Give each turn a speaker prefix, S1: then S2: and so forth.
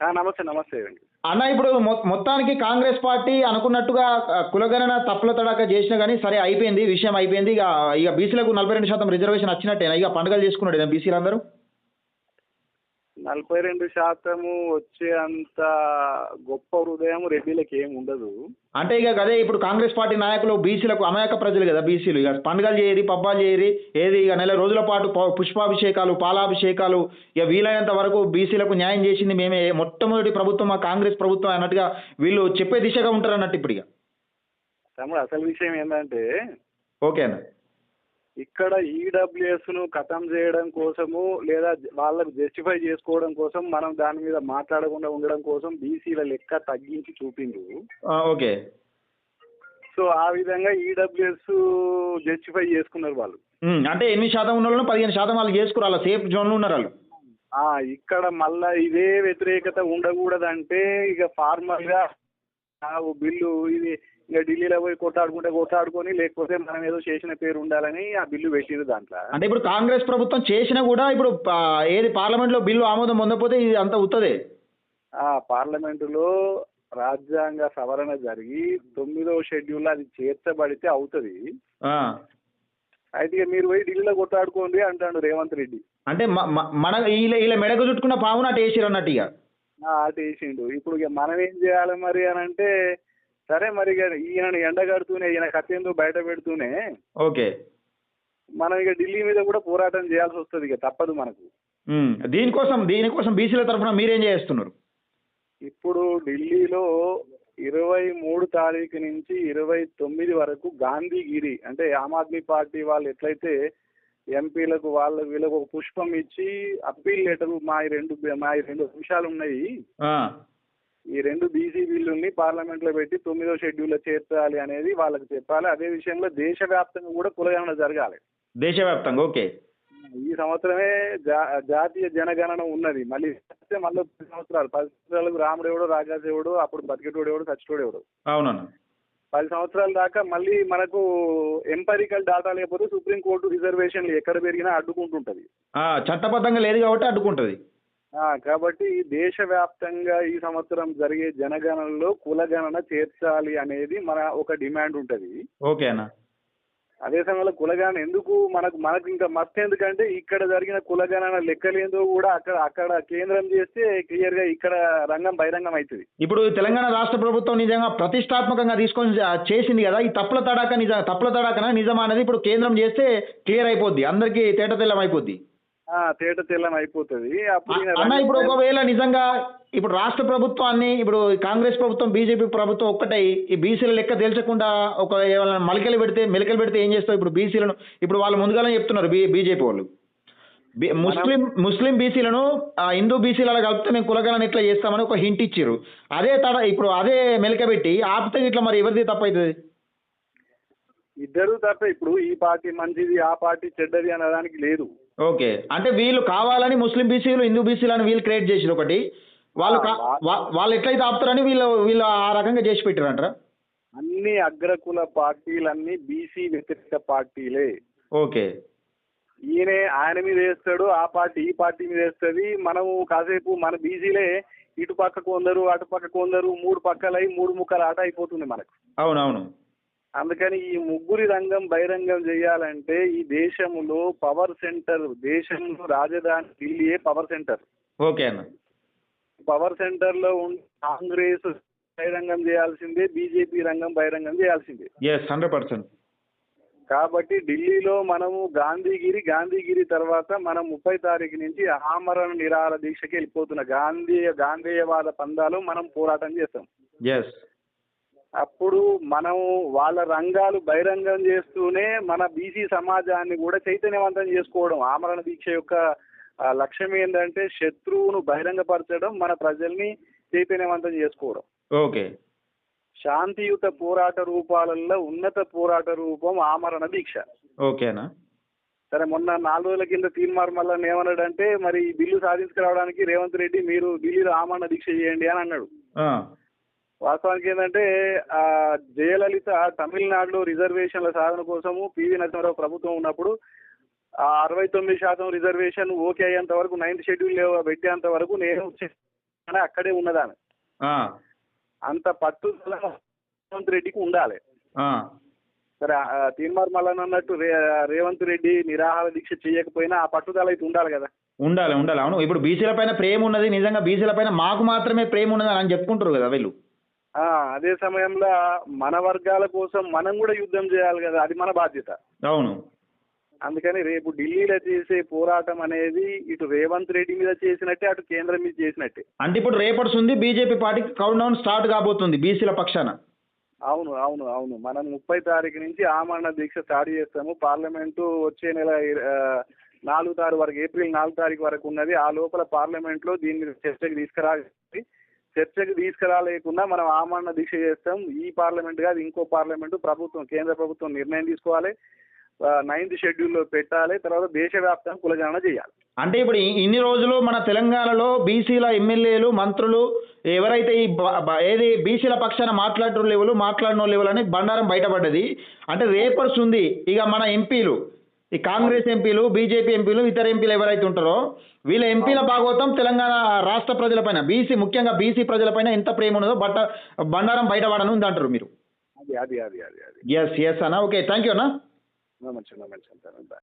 S1: నమస్తే నమస్తే అండి.
S2: అన్న ఇప్పుడు మొత్తానికి కాంగ్రెస్ పార్టీ అనుకున్నట్టుగా కులగణన తప్పుల తడాక చేసినా కానీ సరే అయిపోయింది, విషయం అయిపోయింది. ఇక ఇక బీసీలకు 42% రిజర్వేషన్ వచ్చినట్టేనా? ఇక పండుగలు చేసుకున్నాడు బీసీలు అందరూ.
S1: 42% వచ్చే అంత గొప్ప హృదయం రెడ్డిలకి ఏమి ఉండదు.
S2: అంటే ఇక అదే ఇప్పుడు కాంగ్రెస్ పార్టీ నాయకులు బీసీలకు అమాయక ప్రజలు కదా బీసీలు. ఇక పండుగలు చేయరి, పబ్బాలు చేయరి, ఏది ఇక నెల రోజుల పాటు పుష్పాభిషేకాలు, పాలాభిషేకాలు, ఇక వీలైనంత వరకు బీసీలకు న్యాయం చేసింది మేమే, మొట్టమొదటి ప్రభుత్వం మా కాంగ్రెస్ ప్రభుత్వం అన్నట్టుగా వీళ్ళు చెప్పే దిశగా ఉంటారు అన్నట్టు ఇప్పుడు. ఇక
S1: తమ్ముడు అసలు విషయం ఏంటంటే
S2: ఓకేనా,
S1: ఇక్కడ ఈడబ్ల్యూఎస్ ను ఖతం చేయడం కోసము లేదా వాళ్ళకు జస్టిఫై చేసుకోవడం కోసం మనం దాని మీద మాట్లాడకుండా ఉండడం కోసం బీసీల లెక్క తగ్గించి చూపిండు.
S2: ఓకే.
S1: సో ఆ విధంగా ఈడబ్ల్యూఎస్ జస్టిఫై చేసుకున్నారు వాళ్ళు.
S2: అంటే 8% ఉన్న వాళ్ళను 15% వాళ్ళు చేసుకున్నారు, అలా సేఫ్ జోన్లో ఉన్నారు వాళ్ళు.
S1: ఇక్కడ మళ్ళా ఇదే వ్యతిరేకత ఉండకూడదంటే ఇక ఫార్మల్ గా బిల్లు ఇది ఇంకా ఢిల్లీలో పోయి కొట్టాడుకొని లేకపోతే మనం ఏదో చేసిన పేరు ఉండాలని ఆ బిల్లు పెట్టింది దాంట్లో.
S2: అంటే ఇప్పుడు కాంగ్రెస్ ప్రభుత్వం చేసినా కూడా ఇప్పుడు ఏది పార్లమెంట్లో బిల్లు ఆమోదం పొందకపోతే ఇది అంత ఉత్తదే.
S1: పార్లమెంటులో రాజ్యాంగ సవరణ జరిగి 9వ షెడ్యూల్ అది చేర్చబడితే అవుతుంది. అయితే మీరు పోయి ఢిల్లీలో కొట్టాడుకోండి అంటాడు రేవంత్ రెడ్డి. అంటే
S2: మన ఇలా మెడకు చుట్టుకున్న పావును అటు వేసిరు అన్నట్టు. ఇక
S1: అటు వేసిండు. ఇప్పుడు ఇక మనం ఏం చేయాలి మరి అని అంటే, సరే మరి ఈయన ఎండగడుతూనే ఈయన కత్తిందో బయట పెడుతూనే
S2: ఓకే
S1: మనం ఇక ఢిల్లీ మీద కూడా పోరాటం చేయాల్సి వస్తుంది. ఇక తప్పదు మనకు.
S2: దీనికోసం బీసీల తరఫున మీరేం చేస్తున్నారు?
S1: ఇప్పుడు ఢిల్లీలో 23 తారీఖు నుంచి 29 వరకు గాంధీగిరి అంటే ఆమ్ ఆద్మీ పార్టీ వాళ్ళు ఎట్లయితే ఎంపీలకు వీళ్ళకు ఒక పుష్పం ఇచ్చి అప్పీల్ లెటర్ మా రెండు అంశాలు ఉన్నాయి, ఈ 2 బీసీ బిల్లుల్ని పార్లమెంట్ లో పెట్టి 9వ షెడ్యూల్లో చేర్చాలి అనేది వాళ్ళకి చెప్పాలి. అదే విషయంలో దేశవ్యాప్తంగా కూడా కులగణన జరగాలి.
S2: దేశవ్యాప్తంగా ఓకే.
S1: ఈ సంవత్సరమే జాతీయ జనగణన ఉన్నది. మళ్ళీ 10 సంవత్సరాలకు రాముడు ఎవడో రాజాజు ఎవడో అప్పుడు బతికేటోడు ఎవడు చచ్చిటోడు ఎవడు.
S2: అవునన్నా
S1: 10 సంవత్సరాల దాకా మళ్ళీ మనకు ఎంపరికల్ డాటా లేకపోతే సుప్రీంకోర్టు రిజర్వేషన్లు ఎక్కడ పెరిగినా అడ్డుకుంటుంటది.
S2: చట్టబద్ధంగా లేదు కాబట్టి అడ్డుకుంటది.
S1: కాబట్టి దేశవ్యాప్తంగా ఈ సంవత్సరం జరిగే జనగణనలో కులగణన చేర్చాలి అనేది మన ఒక డిమాండ్ ఉంటది.
S2: ఓకేనా.
S1: అదే సమయంలో కులగణన ఎందుకు మనకు ఇంకా మస్తు ఎందుకంటే ఇక్కడ జరిగిన కులగణన లెక్కలేందో కూడా అక్కడ కేంద్రం చేస్తే క్లియర్ గా ఇక్కడ రంగం బహిరంగం అవుతుంది.
S2: ఇప్పుడు తెలంగాణ రాష్ట్ర ప్రభుత్వం నిజంగా ప్రతిష్టాత్మకంగా తీసుకొని చేసింది కదా, ఈ తప్పుల తడాకన నిజమా అనేది ఇప్పుడు కేంద్రం చేస్తే క్లియర్ అయిపోద్ది, అందరికీ తేట తెల్లం అయిపోద్ది.
S1: తేట తెల్లం అయిపోతుంది.
S2: అన్న ఇప్పుడు ఒకవేళ నిజంగా ఇప్పుడు రాష్ట్ర ప్రభుత్వాన్ని ఇప్పుడు కాంగ్రెస్ ప్రభుత్వం బీజేపీ ప్రభుత్వం ఒక్కటై ఈ బీసీల లెక్క తేల్చకుండా ఒక మెలికలు పెడితే ఏం చేస్తావు? ఇప్పుడు బీసీలను ఇప్పుడు వాళ్ళు ముందుగానే చెప్తున్నారు బీజేపీ వాళ్ళు ముస్లిం బీసీలను హిందూ బీసీల కలిపితే మేము కులగణన ఇట్లా చేస్తామని ఒక హింట్ ఇచ్చారు. ఇప్పుడు అదే మెలికబెట్టి ఆపితే ఇట్లా మరి ఎవరిది తప్పవుతుంది?
S1: ఇద్దరు తప్ప. ఇప్పుడు ఈ పార్టీ మంచిది ఆ పార్టీ చెడ్డది అనడానికి లేదు.
S2: ఓకే. అంటే వీళ్ళు కావాలని ముస్లిం బీసీలు హిందూ బీసీలు అని వీళ్ళు క్రియేట్ చేసారు ఒకటి, వాళ్ళు ఎట్లయితే ఆపుతారని వీళ్ళు ఆ రకంగా చేసి పెట్టారంటారా?
S1: అన్ని అగ్రకుల పార్టీలన్నీ బీసీ వ్యతిరేక పార్టీలే.
S2: ఓకే.
S1: ఆయన మీద వేస్తాడు, ఆ పార్టీ ఈ పార్టీ మీద వేస్తుంది. మనము కాసేపు మన బీసీలే ఇటు పక్క కొందరు అటు పక్క కొందరు 3 పక్కలై 3 ముక్కలు ఆట అయిపోతుంది మనకు.
S2: అవునవును.
S1: అందుకని ఈ ముగ్గురి రంగం బహిరంగం చేయాలంటే ఈ దేశంలో పవర్ సెంటర్, దేశంలో రాజధాని ఢిల్లీయే పవర్ సెంటర్.
S2: ఓకే అన్న.
S1: పవర్ సెంటర్ లో కాంగ్రెస్ బహిరంగం చేయాల్సిందే, బీజేపీ రంగం బహిరంగం చేయాల్సిందే.
S2: 100%.
S1: కాబట్టి ఢిల్లీలో మనము గాంధీగిరి తర్వాత మనం 30 తారీఖు నుంచి ఆమరణ నిరాహార దీక్షకి వెళ్ళిపోతున్న గాంధేయవాద పందాలో మనం పోరాటం చేస్తాం. అప్పుడు మనం వాళ్ళ రంగాలు బహిరంగం చేస్తూనే మన బీసీ సమాజాన్ని కూడా చైతన్యవంతం చేసుకోవడం. ఆమరణ దీక్ష యొక్క లక్ష్యం ఏంటంటే శత్రువును బహిరంగపరచడం, మన ప్రజల్ని చైతన్యవంతం చేసుకోవడం.
S2: ఓకే.
S1: శాంతియుత పోరాట రూపాలలో ఉన్నత పోరాట రూపం ఆమరణ దీక్ష.
S2: ఓకేనా.
S1: సరే, మొన్న 4 రోజుల కింద తీర్మార్ మల్లన్న ఏమన్నాడంటే మరి ఈ బిల్లు సాధించుకురావడానికి రేవంత్ రెడ్డి మీరు ఢిల్లీలో ఆమరణ దీక్ష చేయండి అని అన్నాడు. వాస్తవానికి ఏంటంటే జయలలిత తమిళనాడులో రిజర్వేషన్ల సాధన కోసము పివి నరసింహారావు ప్రభుత్వం ఉన్నప్పుడు 69% రిజర్వేషన్ ఓకే అయ్యేంత వరకు 9th షెడ్యూల్ పెట్టేంత వరకు నేను కానీ అక్కడే ఉన్నదామె.
S2: ఆ,
S1: అంత పట్టుదల రేవంత్ రెడ్డికి ఉండాలి.
S2: ఆ,
S1: సరే తీన్మార్ మల్లన్న అన్నట్టు రేవంత్ రెడ్డి నిరాహార దీక్ష చేయకపోయినా ఆ పట్టుదల అయితే ఉండాలి కదా.
S2: ఉండాలి ఉండాలి. అవును, ఇప్పుడు బీసీల పైన ప్రేమ ఉన్నది, నిజంగా బీసీల పైన మాకు మాత్రమే ప్రేమ ఉన్నది అని చెప్పుకుంటారు కదా వీళ్ళు.
S1: అదే సమయంలో మన వర్గాల కోసం మనం కూడా యుద్ధం చేయాలి కదా, అది మన బాధ్యత.
S2: అవును.
S1: అందుకని రేపు ఢిల్లీలో చేసే పోరాటం అనేది ఇటు రేవంత్ రెడ్డి మీద చేసినట్టే, అటు కేంద్రం మీద చేసినట్టే.
S2: అంటే ఇప్పుడు రేపటి ఉంది బీజేపీ పార్టీకి కౌంట్ డౌన్ స్టార్ట్ కాబోతుంది బీసీల పక్షాన.
S1: అవును అవును అవును. మనం 30 తారీఖు నుంచి ఆమరణ దీక్ష స్టార్ట్ చేస్తాము. పార్లమెంటు వచ్చే నెల 4 తారీఖు వరకు, ఏప్రిల్ 4 తారీఖు వరకు ఉన్నది. ఆ లోపల పార్లమెంట్లో దీని మీద చర్చకు తీసుకురాలి. చర్చకు తీసుకురాలేకుండా మనం ఆమరణ దీక్ష చేస్తాం. ఈ పార్లమెంట్ కాదు, ఇంకో పార్లమెంటు, ప్రభుత్వం, కేంద్ర ప్రభుత్వం నిర్ణయం తీసుకోవాలి. 9th షెడ్యూల్లో పెట్టాలి. తర్వాత దేశవ్యాప్తంగా కులగణన చేయాలి.
S2: అంటే ఇప్పుడు ఇన్ని రోజులు మన తెలంగాణలో బీసీల ఎమ్మెల్యేలు మంత్రులు ఎవరైతే ఈ ఏది బీసీల పక్షాన మాట్లాడటం లేవులు మాట్లాడిన లేవులు అని బండారం బయటపడ్డది. అంటే రేపర్స్ ఉంది ఇక మన ఎంపీలు, ఈ కాంగ్రెస్ ఎంపీలు, బీజేపీ ఎంపీలు, ఇతర ఎంపీలు ఎవరైతే ఉంటారో వీళ్ళ ఎంపీల భాగవతం తెలంగాణ రాష్ట్ర ప్రజలపైన, ముఖ్యంగా బీసీ ప్రజలపైన ఎంత ప్రేమ ఉన్నదో బండారం బయటపడను ఉంది అంటారు మీరు.
S1: అది అది అది అది అది
S2: ఎస్ ఎస్ అన్న. ఓకే, థ్యాంక్ యూ అన్న.
S1: మంచిగా